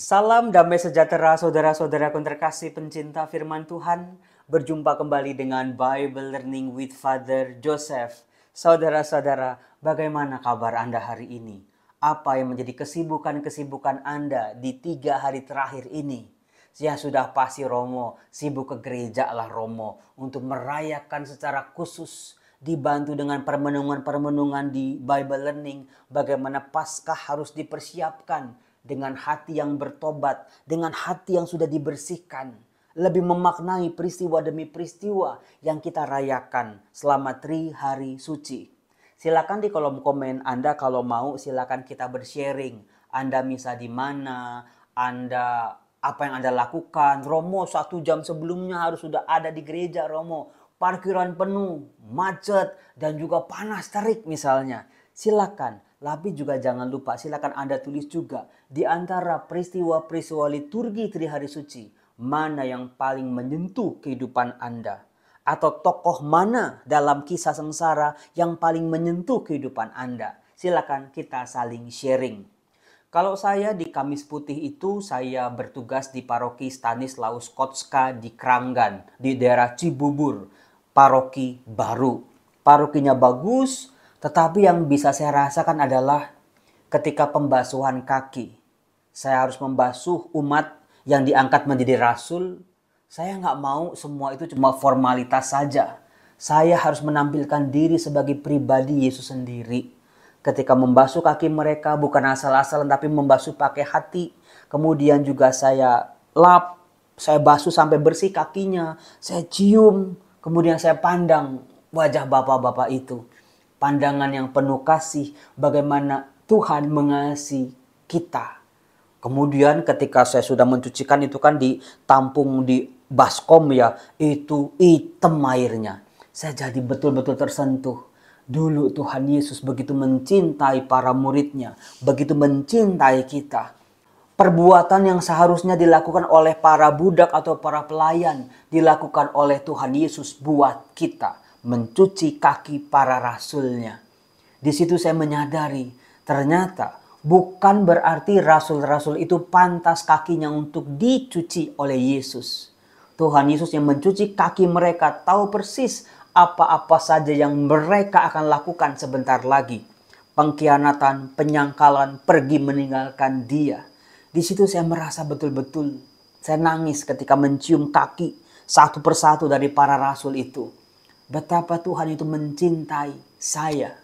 Salam damai sejahtera saudara-saudaraku terkasih pencinta firman Tuhan. Berjumpa kembali dengan Bible Learning with Father Joseph. Saudara-saudara, bagaimana kabar Anda hari ini? Apa yang menjadi kesibukan-kesibukan Anda di 3 hari terakhir ini? Ya sudah pasti Romo, sibuk ke gereja lah Romo untuk merayakan secara khusus, dibantu dengan permenungan-permenungan di Bible Learning, bagaimana Paskah harus dipersiapkan dengan hati yang bertobat, dengan hati yang sudah dibersihkan, lebih memaknai peristiwa demi peristiwa yang kita rayakan selama 3 hari suci. Silakan di kolom komen Anda kalau mau, silakan kita bersharing. Anda misa di mana, Anda apa yang Anda lakukan. Romo 1 jam sebelumnya harus sudah ada di gereja Romo. Parkiran penuh, macet, dan juga panas terik misalnya. Silakan, tapi juga jangan lupa silakan Anda tulis juga di antara peristiwa-peristiwa liturgi 3 hari suci, mana yang paling menyentuh kehidupan Anda. Atau tokoh mana dalam kisah sengsara yang paling menyentuh kehidupan Anda. Silakan kita saling sharing. Kalau saya di Kamis Putih itu saya bertugas di paroki Stanislaus Kotska di Kranggan, di daerah Cibubur, paroki baru. Parokinya bagus, tetapi yang bisa saya rasakan adalah ketika pembasuhan kaki. Saya harus membasuh umat yang diangkat menjadi rasul. Saya nggak mau semua itu cuma formalitas saja. Saya harus menampilkan diri sebagai pribadi Yesus sendiri. Ketika membasuh kaki mereka bukan asal-asalan tapi membasuh pakai hati. Kemudian juga saya lap, saya basuh sampai bersih kakinya. Saya cium, kemudian saya pandang wajah bapak-bapak itu. Pandangan yang penuh kasih bagaimana Tuhan mengasihi kita. Kemudian ketika saya sudah mencucikan itu kan ditampung di baskom ya, itu hitam airnya. Saya jadi betul-betul tersentuh. Dulu Tuhan Yesus begitu mencintai para muridnya, begitu mencintai kita. Perbuatan yang seharusnya dilakukan oleh para budak atau para pelayan, dilakukan oleh Tuhan Yesus buat kita, mencuci kaki para rasulnya. Di situ saya menyadari, ternyata bukan berarti rasul-rasul itu pantas kakinya untuk dicuci oleh Yesus. Tuhan Yesus yang mencuci kaki mereka tahu persis apa-apa saja yang mereka akan lakukan sebentar lagi. Pengkhianatan, penyangkalan, pergi meninggalkan Dia. Di situ saya merasa betul-betul, saya nangis ketika mencium kaki satu persatu dari para rasul itu. Betapa Tuhan itu mencintai saya.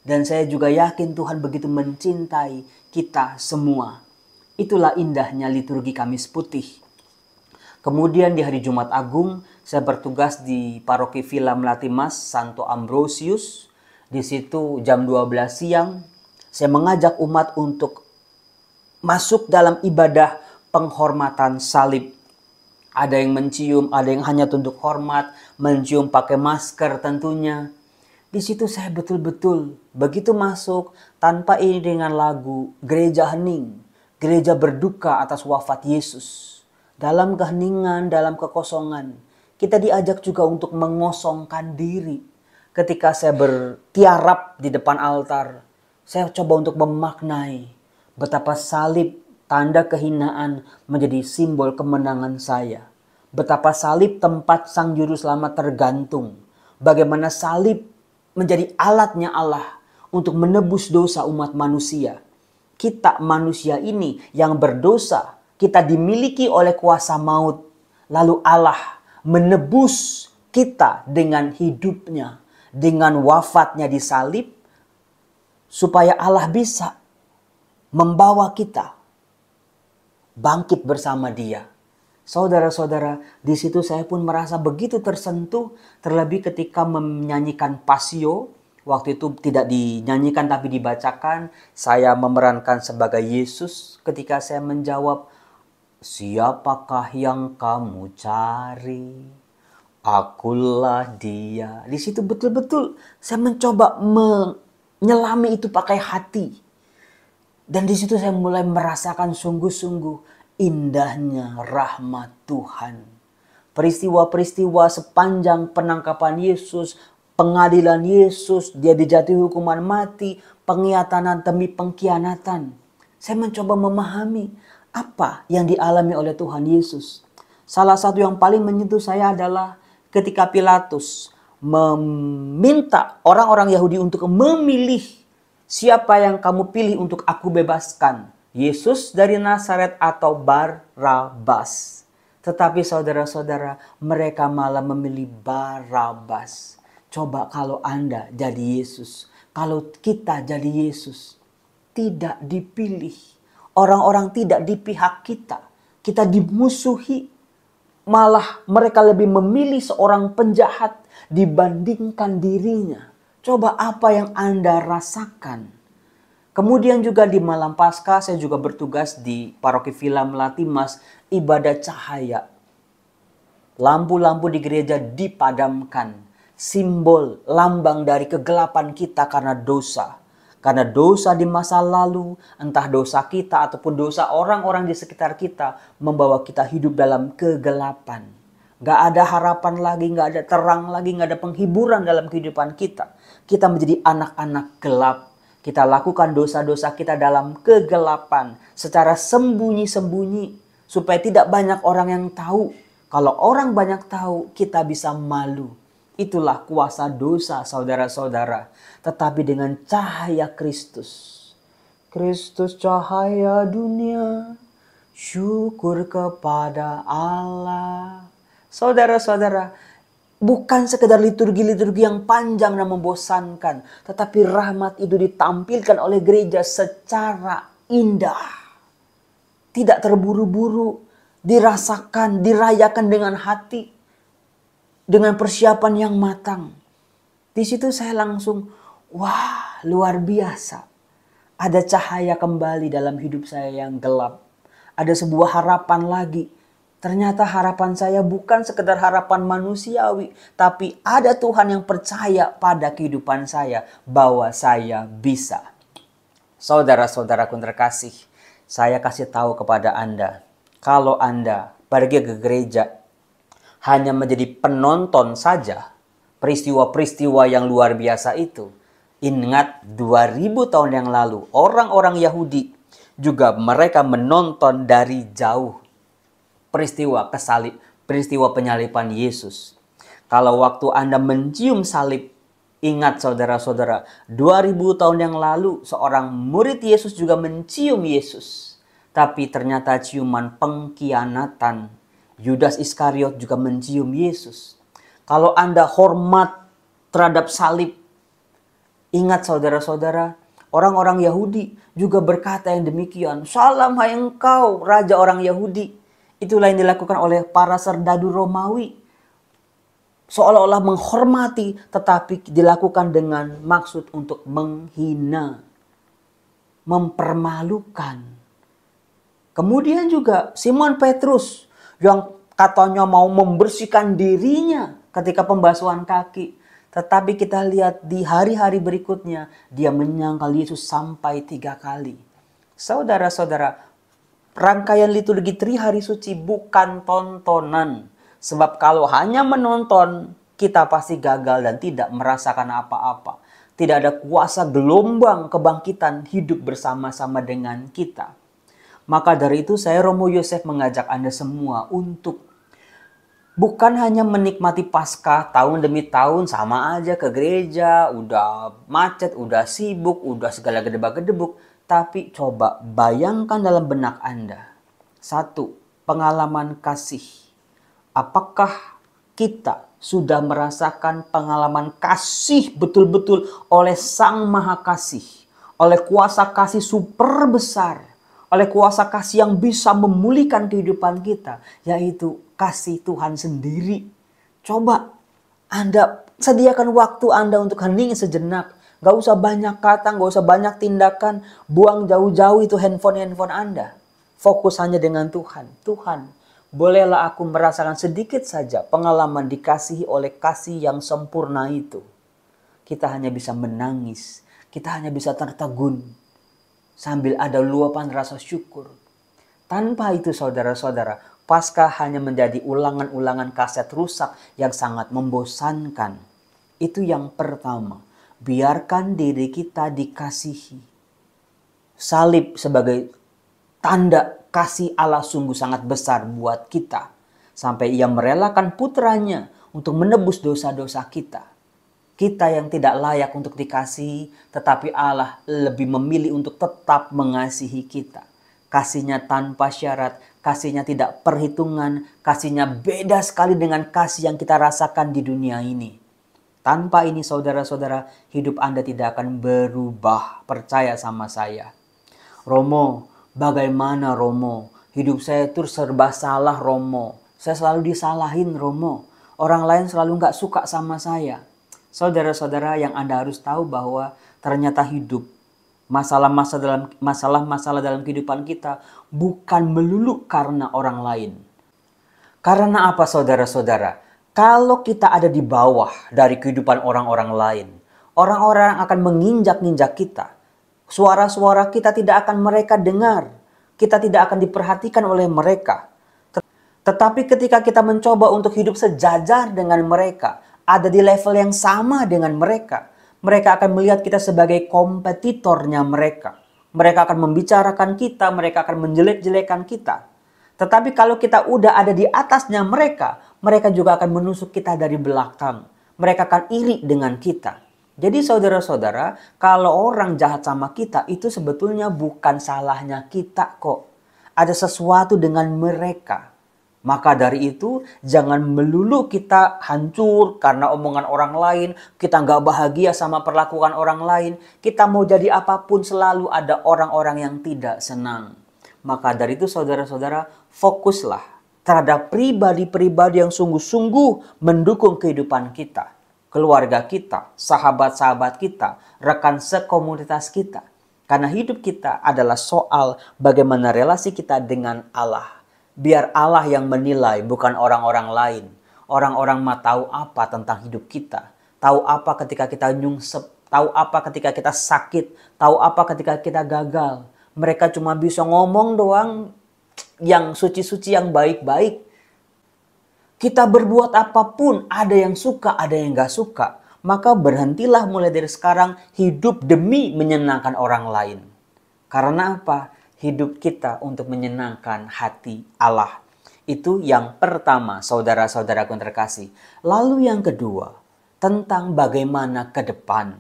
Dan saya juga yakin Tuhan begitu mencintai kita semua. Itulah indahnya liturgi Kamis Putih. Kemudian di hari Jumat Agung, saya bertugas di paroki Villa Melatimas Santo Ambrosius. Di situ jam 12 siang, saya mengajak umat untuk masuk dalam ibadah penghormatan salib. Ada yang mencium, ada yang hanya tunduk hormat, mencium pakai masker tentunya. Di situ saya betul-betul begitu masuk tanpa ini dengan lagu gereja hening, gereja berduka atas wafat Yesus. Dalam keheningan, dalam kekosongan, kita diajak juga untuk mengosongkan diri. Ketika saya bertiarap di depan altar, saya coba untuk memaknai betapa salib, tanda kehinaan menjadi simbol kemenangan saya. Betapa salib tempat Sang Juru Selamat tergantung. Bagaimana salib menjadi alatnya Allah untuk menebus dosa umat manusia. Kita manusia ini yang berdosa, kita dimiliki oleh kuasa maut. Lalu Allah menebus kita dengan hidupnya, dengan wafatnya di salib, supaya Allah bisa membawa kita bangkit bersama Dia. Saudara-saudara, di situ saya pun merasa begitu tersentuh, terlebih ketika menyanyikan Pasio. Waktu itu tidak dinyanyikan tapi dibacakan. Saya memerankan sebagai Yesus ketika saya menjawab, "Siapakah yang kamu cari? Akulah Dia." Di situ betul-betul saya mencoba menyelami itu pakai hati. Dan di situ saya mulai merasakan sungguh-sungguh indahnya rahmat Tuhan. Peristiwa-peristiwa sepanjang penangkapan Yesus, pengadilan Yesus, Dia dijatuhi hukuman mati, pengkhianatan demi pengkhianatan. Saya mencoba memahami apa yang dialami oleh Tuhan Yesus. Salah satu yang paling menyentuh saya adalah ketika Pilatus meminta orang-orang Yahudi untuk memilih siapa yang kamu pilih untuk aku bebaskan. Yesus dari Nazaret atau Barabas. Tetapi saudara-saudara, mereka malah memilih Barabas. Coba kalau Anda jadi Yesus, kalau kita jadi Yesus, tidak dipilih. Orang-orang tidak di pihak kita. Kita dimusuhi. Malah mereka lebih memilih seorang penjahat dibandingkan dirinya. Coba apa yang Anda rasakan. Kemudian juga di malam Paskah saya juga bertugas di Paroki Villa Melatimas, ibadah cahaya. Lampu-lampu di gereja dipadamkan. Simbol, lambang dari kegelapan kita karena dosa. Karena dosa di masa lalu, entah dosa kita ataupun dosa orang-orang di sekitar kita, membawa kita hidup dalam kegelapan. Gak ada harapan lagi, gak ada terang lagi, gak ada penghiburan dalam kehidupan kita. Kita menjadi anak-anak gelap. Kita lakukan dosa-dosa kita dalam kegelapan, secara sembunyi-sembunyi, supaya tidak banyak orang yang tahu. Kalau orang banyak tahu, kita bisa malu. Itulah kuasa dosa, saudara-saudara. Tetapi dengan cahaya Kristus. Kristus cahaya dunia, syukur kepada Allah. Saudara-saudara, bukan sekedar liturgi-liturgi yang panjang dan membosankan. Tetapi rahmat itu ditampilkan oleh gereja secara indah. Tidak terburu-buru, dirasakan, dirayakan dengan hati. Dengan persiapan yang matang. Di situ saya langsung, wah, luar biasa. Ada cahaya kembali dalam hidup saya yang gelap. Ada sebuah harapan lagi. Ternyata harapan saya bukan sekedar harapan manusiawi. Tapi ada Tuhan yang percaya pada kehidupan saya bahwa saya bisa. Saudara-saudaraku terkasih, saya kasih tahu kepada Anda. Kalau Anda pergi ke gereja hanya menjadi penonton saja peristiwa-peristiwa yang luar biasa itu. Ingat 2000 tahun yang lalu orang-orang Yahudi juga mereka menonton dari jauh peristiwa peristiwa penyaliban Yesus. Kalau waktu Anda mencium salib, ingat saudara-saudara, 2000 tahun yang lalu seorang murid Yesus juga mencium Yesus. Tapi ternyata ciuman pengkhianatan. Yudas Iskariot juga mencium Yesus. Kalau Anda hormat terhadap salib, ingat saudara-saudara, orang-orang Yahudi juga berkata yang demikian. Salam hai engkau, raja orang Yahudi. Itulah yang dilakukan oleh para serdadu Romawi. Seolah-olah menghormati, tetapi dilakukan dengan maksud untuk menghina, mempermalukan. Kemudian juga Simon Petrus yang katanya mau membersihkan dirinya ketika pembasuhan kaki. Tetapi kita lihat di hari-hari berikutnya, dia menyangkal Yesus sampai 3 kali. Saudara-saudara, rangkaian liturgi Trihari Suci bukan tontonan. Sebab kalau hanya menonton, kita pasti gagal dan tidak merasakan apa-apa. Tidak ada kuasa gelombang kebangkitan hidup bersama-sama dengan kita. Maka dari itu saya Romo Yosef mengajak Anda semua untuk bukan hanya menikmati Paskah tahun demi tahun sama aja ke gereja, udah macet, udah sibuk, udah segala gedebak-gedebuk. Tapi coba bayangkan dalam benak Anda. 1. Pengalaman kasih. Apakah kita sudah merasakan pengalaman kasih betul-betul oleh Sang Maha Kasih? Oleh kuasa kasih super besar. Oleh kuasa kasih yang bisa memulihkan kehidupan kita. Yaitu kasih Tuhan sendiri. Coba Anda sediakan waktu Anda untuk hening sejenak. Gak usah banyak kata, gak usah banyak tindakan. Buang jauh-jauh itu handphone Anda. Fokus hanya dengan Tuhan. Tuhan, bolehlah aku merasakan sedikit saja pengalaman dikasihi oleh kasih yang sempurna itu. Kita hanya bisa menangis. Kita hanya bisa tertegun. Sambil ada luapan rasa syukur. Tanpa itu saudara-saudara, Paskah hanya menjadi ulangan-ulangan kaset rusak yang sangat membosankan. Itu yang pertama. Biarkan diri kita dikasihi. Salib sebagai tanda kasih Allah sungguh sangat besar buat kita. Sampai ia merelakan putranya untuk menebus dosa-dosa kita. Kita yang tidak layak untuk dikasihi, tetapi Allah lebih memilih untuk tetap mengasihi kita. Kasihnya tanpa syarat, kasihnya tidak perhitungan, kasihnya beda sekali dengan kasih yang kita rasakan di dunia ini. Tanpa ini saudara-saudara, hidup Anda tidak akan berubah. Percaya sama saya. Romo, bagaimana Romo? Hidup saya itu serba salah Romo. Saya selalu disalahin Romo. Orang lain selalu gak suka sama saya. Saudara-saudara, yang Anda harus tahu bahwa ternyata hidup, masalah-masalah dalam kehidupan kita bukan melulu karena orang lain. Karena apa saudara-saudara? Kalau kita ada di bawah dari kehidupan orang-orang lain, orang-orang akan menginjak-injak kita. Suara-suara kita tidak akan mereka dengar. Kita tidak akan diperhatikan oleh mereka. Tetapi ketika kita mencoba untuk hidup sejajar dengan mereka, ada di level yang sama dengan mereka, mereka akan melihat kita sebagai kompetitornya mereka. Mereka akan membicarakan kita, mereka akan menjelek-jelekan kita. Tetapi kalau kita udah ada di atasnya mereka, mereka juga akan menusuk kita dari belakang. Mereka akan iri dengan kita. Jadi saudara-saudara, kalau orang jahat sama kita, itu sebetulnya bukan salahnya kita kok. Ada sesuatu dengan mereka. Maka dari itu, jangan melulu kita hancur karena omongan orang lain. Kita nggak bahagia sama perlakuan orang lain. Kita mau jadi apapun, selalu ada orang-orang yang tidak senang. Maka dari itu saudara-saudara, fokuslah terhadap pribadi-pribadi yang sungguh-sungguh mendukung kehidupan kita. Keluarga kita, sahabat-sahabat kita, rekan sekomunitas kita. Karena hidup kita adalah soal bagaimana relasi kita dengan Allah. Biar Allah yang menilai, bukan orang-orang lain. Orang-orang mah tahu apa tentang hidup kita. Tahu apa ketika kita nyungsep. Tahu apa ketika kita sakit. Tahu apa ketika kita gagal. Mereka cuma bisa ngomong doang yang suci-suci, yang baik-baik. Kita berbuat apapun, ada yang suka, ada yang gak suka. Maka berhentilah mulai dari sekarang hidup demi menyenangkan orang lain. Karena apa? Hidup kita untuk menyenangkan hati Allah. Itu yang pertama, saudara-saudaraku yang terkasih. Lalu yang kedua, tentang bagaimana ke depan.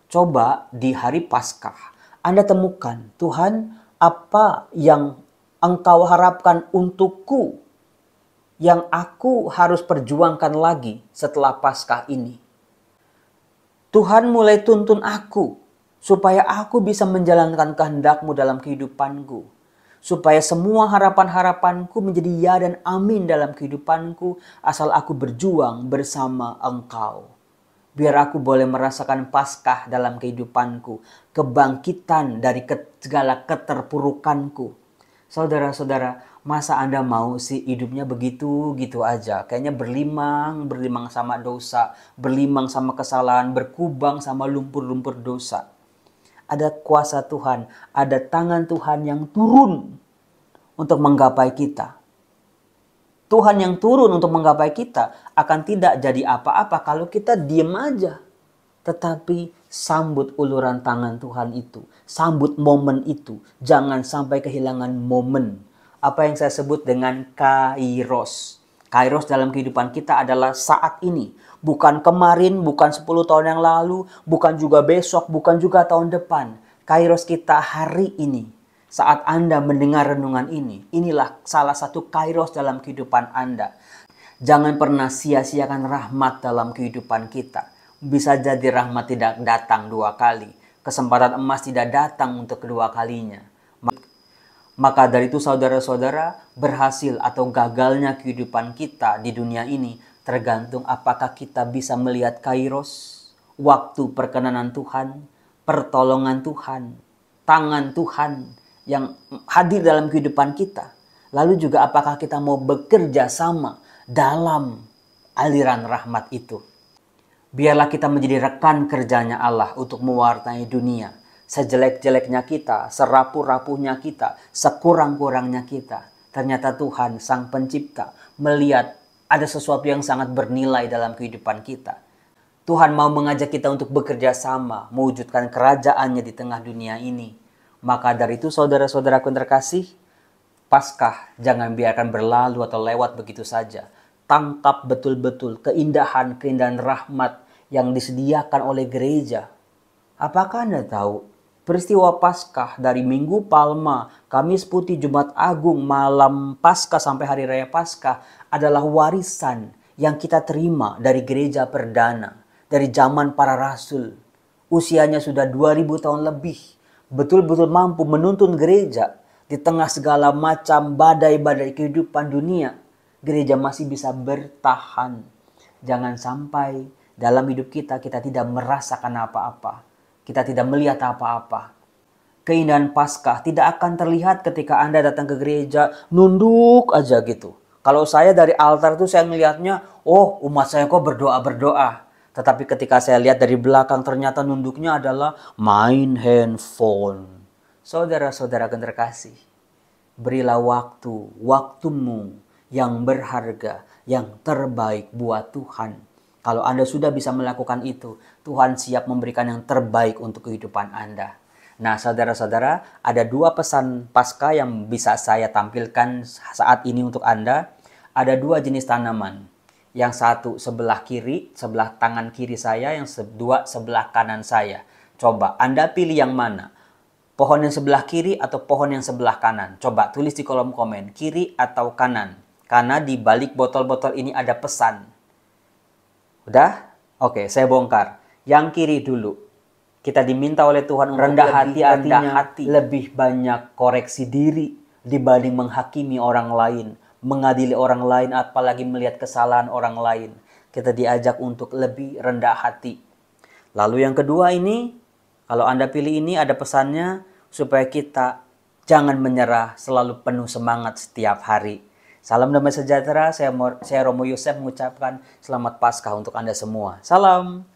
Coba di hari Paskah, Anda temukan, Tuhan, apa yang Engkau harapkan untukku, yang aku harus perjuangkan lagi setelah Paskah ini. Tuhan mulai tuntun aku, supaya aku bisa menjalankan kehendak-Mu dalam kehidupanku. Supaya semua harapan-harapanku menjadi ya dan amin dalam kehidupanku, asal aku berjuang bersama Engkau. Biar aku boleh merasakan Paskah dalam kehidupanku, kebangkitan dari segala keterpurukanku. Saudara-saudara, masa Anda mau sih hidupnya begitu-gitu aja? Kayaknya berlimang sama dosa, berlimang sama kesalahan, berkubang sama lumpur-lumpur dosa. Ada kuasa Tuhan, ada tangan Tuhan yang turun untuk menggapai kita. Tuhan yang turun untuk menggapai kita akan tidak jadi apa-apa kalau kita diam aja. Tetapi sambut uluran tangan Tuhan itu. Sambut momen itu. Jangan sampai kehilangan momen. Apa yang saya sebut dengan kairos. Kairos dalam kehidupan kita adalah saat ini. Bukan kemarin, bukan 10 tahun yang lalu, bukan juga besok, bukan juga tahun depan. Kairos kita hari ini. Saat Anda mendengar renungan ini, inilah salah satu kairos dalam kehidupan Anda. Jangan pernah sia-siakan rahmat dalam kehidupan kita. Bisa jadi rahmat tidak datang 2 kali. Kesempatan emas tidak datang untuk kedua kalinya. Maka dari itu saudara-saudara, berhasil atau gagalnya kehidupan kita di dunia ini tergantung apakah kita bisa melihat kairos, waktu perkenanan Tuhan, pertolongan Tuhan, tangan Tuhan yang hadir dalam kehidupan kita. Lalu juga apakah kita mau bekerja sama dalam aliran rahmat itu. Biarlah kita menjadi rekan kerjanya Allah untuk mewarnai dunia. Sejelek-jeleknya kita, serapuh-rapuhnya kita, sekurang-kurangnya kita. Ternyata Tuhan Sang Pencipta melihat ada sesuatu yang sangat bernilai dalam kehidupan kita. Tuhan mau mengajak kita untuk bekerja sama, mewujudkan kerajaannya di tengah dunia ini. Maka dari itu saudara-saudaraku yang terkasih, Paskah jangan biarkan berlalu atau lewat begitu saja. Tangkap betul-betul keindahan-keindahan rahmat yang disediakan oleh gereja. Apakah Anda tahu peristiwa Paskah dari Minggu Palma, Kamis Putih, Jumat Agung, malam Paskah sampai Hari Raya Paskah adalah warisan yang kita terima dari gereja perdana, dari zaman para rasul. Usianya sudah 2000 tahun lebih, betul-betul mampu menuntun gereja di tengah segala macam badai-badai kehidupan dunia. Gereja masih bisa bertahan. Jangan sampai dalam hidup kita tidak merasakan apa-apa. Kita tidak melihat apa-apa. Keindahan Paskah tidak akan terlihat ketika Anda datang ke gereja nunduk aja gitu. Kalau saya dari altar itu saya melihatnya, oh umat saya kok berdoa-berdoa. Tetapi ketika saya lihat dari belakang ternyata nunduknya adalah main handphone. Saudara-saudara yang terkasih, berilah waktumu yang berharga, yang terbaik buat Tuhan. Kalau Anda sudah bisa melakukan itu, Tuhan siap memberikan yang terbaik untuk kehidupan Anda. Nah, saudara-saudara, ada 2 pesan Paskah yang bisa saya tampilkan saat ini untuk Anda. Ada 2 jenis tanaman. Yang satu sebelah kiri, sebelah tangan kiri saya, yang kedua sebelah kanan saya. Coba Anda pilih yang mana? Pohon yang sebelah kiri atau pohon yang sebelah kanan? Coba tulis di kolom komen, kiri atau kanan. Karena di balik botol-botol ini ada pesan. Udah? Oke, saya bongkar. Yang kiri dulu. Kita diminta oleh Tuhan untuk rendah hati, artinya lebih banyak koreksi diri dibanding menghakimi orang lain, mengadili orang lain, apalagi melihat kesalahan orang lain. Kita diajak untuk lebih rendah hati. Lalu yang kedua ini, kalau Anda pilih ini ada pesannya supaya kita jangan menyerah, selalu penuh semangat setiap hari. Salam damai sejahtera, saya Romo Yosef mengucapkan selamat Paskah untuk Anda semua. Salam.